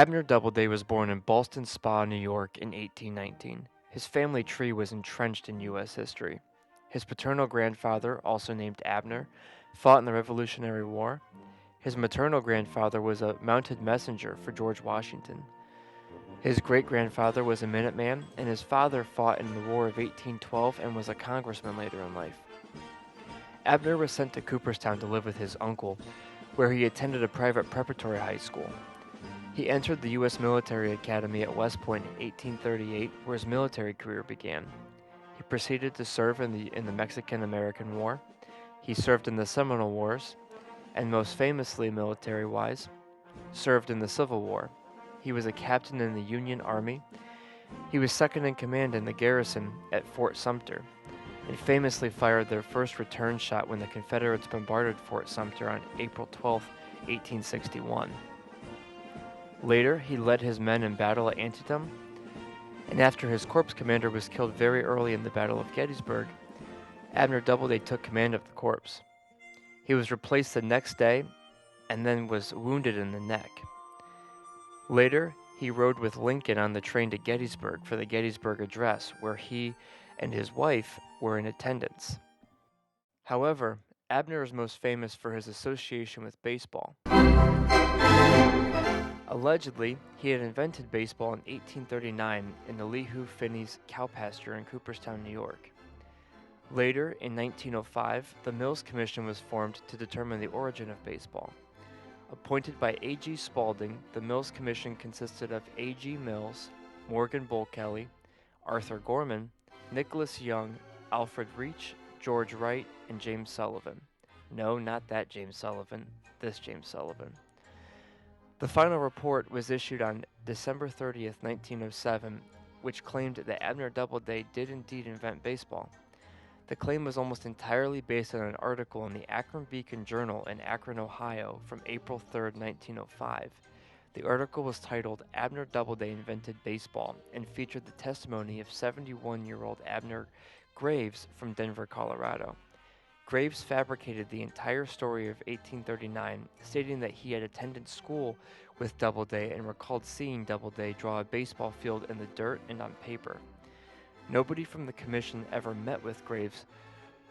Abner Doubleday was born in Ballston Spa, New York in 1819. His family tree was entrenched in U.S. history. His paternal grandfather, also named Abner, fought in the Revolutionary War. His maternal grandfather was a mounted messenger for George Washington. His great-grandfather was a Minuteman, and his father fought in the War of 1812 and was a congressman later in life. Abner was sent to Cooperstown to live with his uncle, where he attended a private preparatory high school. He entered the U.S. Military Academy at West Point in 1838, where his military career began. He proceeded to serve in the Mexican-American War. He served in the Seminole Wars, and most famously military-wise, served in the Civil War. He was a captain in the Union Army. He was second in command in the garrison at Fort Sumter, and famously fired their first return shot when the Confederates bombarded Fort Sumter on April 12, 1861. Later, he led his men in battle at Antietam, and after his corps commander was killed very early in the Battle of Gettysburg, Abner Doubleday took command of the corps. He was replaced the next day and then was wounded in the neck. Later, he rode with Lincoln on the train to Gettysburg for the Gettysburg Address, where he and his wife were in attendance. However, Abner is most famous for his association with baseball. Allegedly, he had invented baseball in 1839 in the Elihu Finney's cow pasture in Cooperstown, New York. Later, in 1905, the Mills Commission was formed to determine the origin of baseball. Appointed by A.G. Spaulding, the Mills Commission consisted of A.G. Mills, Morgan Bull Kelly, Arthur Gorman, Nicholas Young, Alfred Reach, George Wright, and James Sullivan. No, not that James Sullivan, this James Sullivan. The final report was issued on December 30th, 1907, which claimed that Abner Doubleday did indeed invent baseball. The claim was almost entirely based on an article in the Akron Beacon Journal in Akron, Ohio, from April 3, 1905. The article was titled "Abner Doubleday Invented Baseball" and featured the testimony of 71-year-old Abner Graves from Denver, Colorado. Graves fabricated the entire story of 1839, stating that he had attended school with Doubleday and recalled seeing Doubleday draw a baseball field in the dirt and on paper. Nobody from the commission ever met with Graves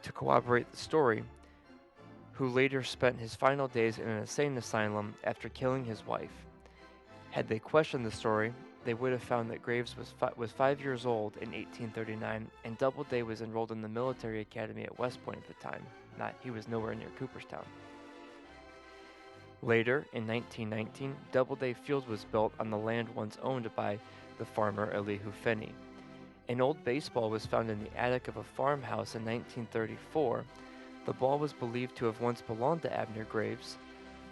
to corroborate the story, who later spent his final days in an insane asylum after killing his wife. Had they questioned the story, they would have found that Graves was 5 years old in 1839, and Doubleday was enrolled in the military academy at West Point at the time. He was nowhere near Cooperstown. Later, in 1919, Doubleday Field was built on the land once owned by the farmer Elihu Finney. An old baseball was found in the attic of a farmhouse in 1934. The ball was believed to have once belonged to Abner Graves,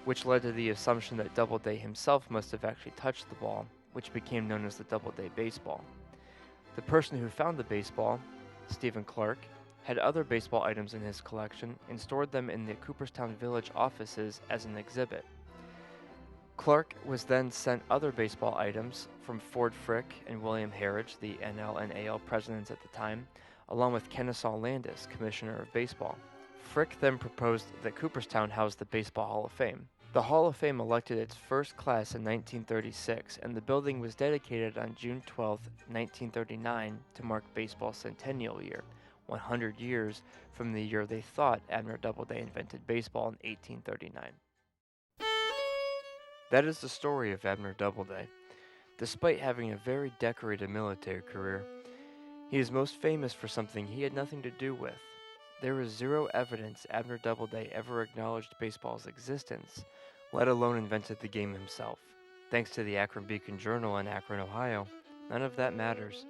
which led to the assumption that Doubleday himself must have actually touched the ball, which became known as the Doubleday baseball. The person who found the baseball, Stephen Clark, had other baseball items in his collection and stored them in the Cooperstown Village offices as an exhibit. Clark was then sent other baseball items from Ford Frick and William Harridge, the NL and AL presidents at the time, along with Kennesaw Landis, commissioner of baseball. Frick then proposed that Cooperstown house the Baseball Hall of Fame. The Hall of Fame elected its first class in 1936, and the building was dedicated on June 12, 1939, to mark baseball's centennial year, 100 years from the year they thought Abner Doubleday invented baseball in 1839. That is the story of Abner Doubleday. Despite having a very decorated military career, he is most famous for something he had nothing to do with. There is zero evidence Abner Doubleday ever acknowledged baseball's existence, let alone invented the game himself. Thanks to the Akron Beacon Journal in Akron, Ohio, none of that matters.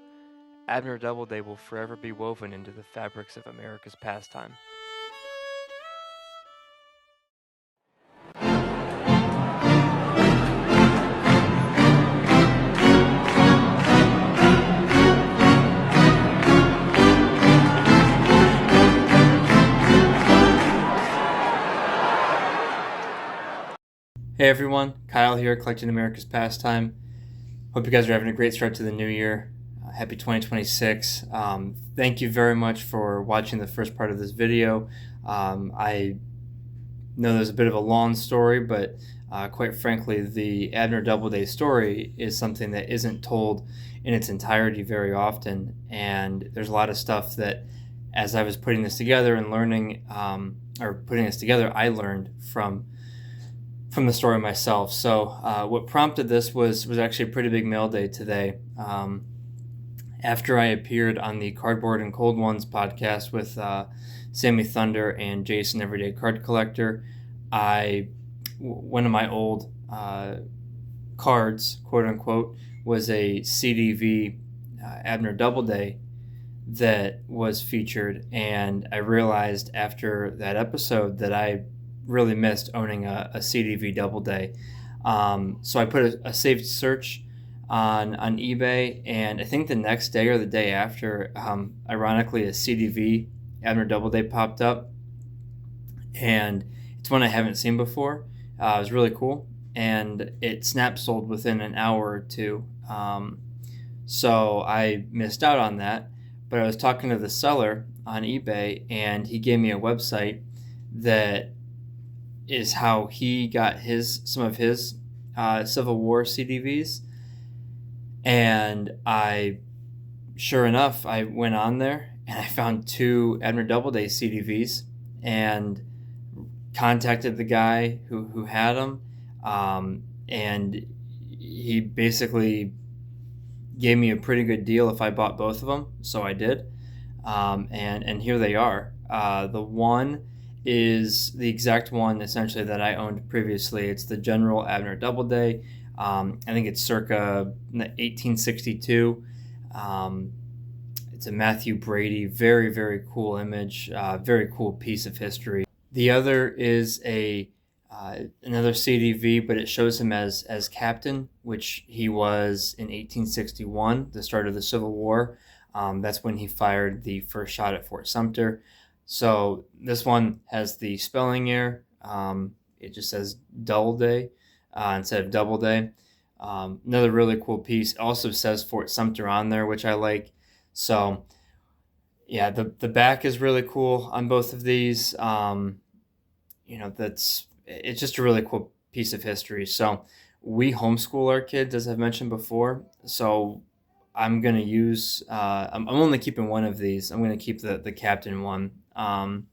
Abner Doubleday will forever be woven into the fabrics of America's pastime. Hey everyone, Kyle here, collecting America's pastime. Hope you guys are having a great start to the new year. Happy 2026. Thank you very much for watching the first part of this video. I know there's a bit of a long story, but Quite frankly, the Abner Doubleday story is something that isn't told in its entirety very often, and there's a lot of stuff that, as I was putting this together and learning, or putting this together, I learned from the story myself. So what prompted this was actually a pretty big mail day today. After I appeared on the Cardboard and Cold Ones podcast with Sammy Thunder and Jason Everyday Card Collector, one of my old cards, quote unquote, was a CDV Abner Doubleday that was featured, and I realized after that episode that I really missed owning a CDV Doubleday. So I put a saved search on eBay, and I think the next day or the day after, ironically, a CDV Abner Doubleday popped up, and it's one I haven't seen before. It was really cool, and it snap sold within an hour or two. So I missed out on that, but I was talking to the seller on eBay, and he gave me a website that is how he got some of his Civil War CDVs. And sure enough, I went on there and I found 2 Abner Doubleday CDVs and contacted the guy who had them. And he basically gave me a pretty good deal if I bought both of them. So I did. And here they are. The one is the exact one essentially that I owned previously. It's the General Abner Doubleday. I think it's circa 1862. It's a Matthew Brady, very, very cool image, very cool piece of history. The other is another CDV, but it shows him as captain, which he was in 1861, the start of the Civil War. That's when he fired the first shot at Fort Sumter. So this one has the spelling error. It just says Doubleday instead of Doubleday. Another really cool piece. It also says Fort Sumter on there, which I like. So yeah, the back is really cool on both of these. It's just a really cool piece of history. So we homeschool our kids, as I've mentioned before. So I'm going to use, I'm only keeping one of these. I'm going to keep the captain one. I'm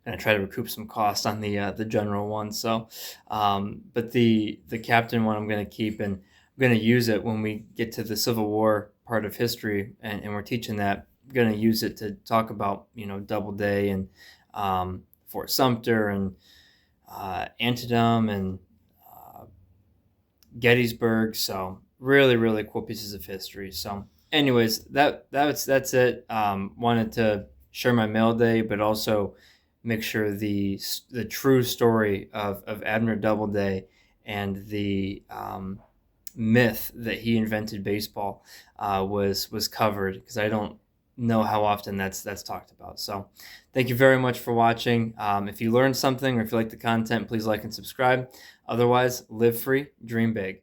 going to try to recoup some cost on the general one. So, but the captain one I'm going to keep, and I'm going to use it when we get to the Civil War part of history, and we're teaching that. I'm going to use it to talk about, Doubleday and Fort Sumter and Antietam and Gettysburg. So really, really cool pieces of history. So anyways, that's it. Wanted to share my mail day, but also make sure the true story of Abner Doubleday and the myth that he invented baseball was covered, because I don't know how often that's talked about. So thank you very much for watching. If you learned something or if you like the content, please like and subscribe. Otherwise, live free, dream big.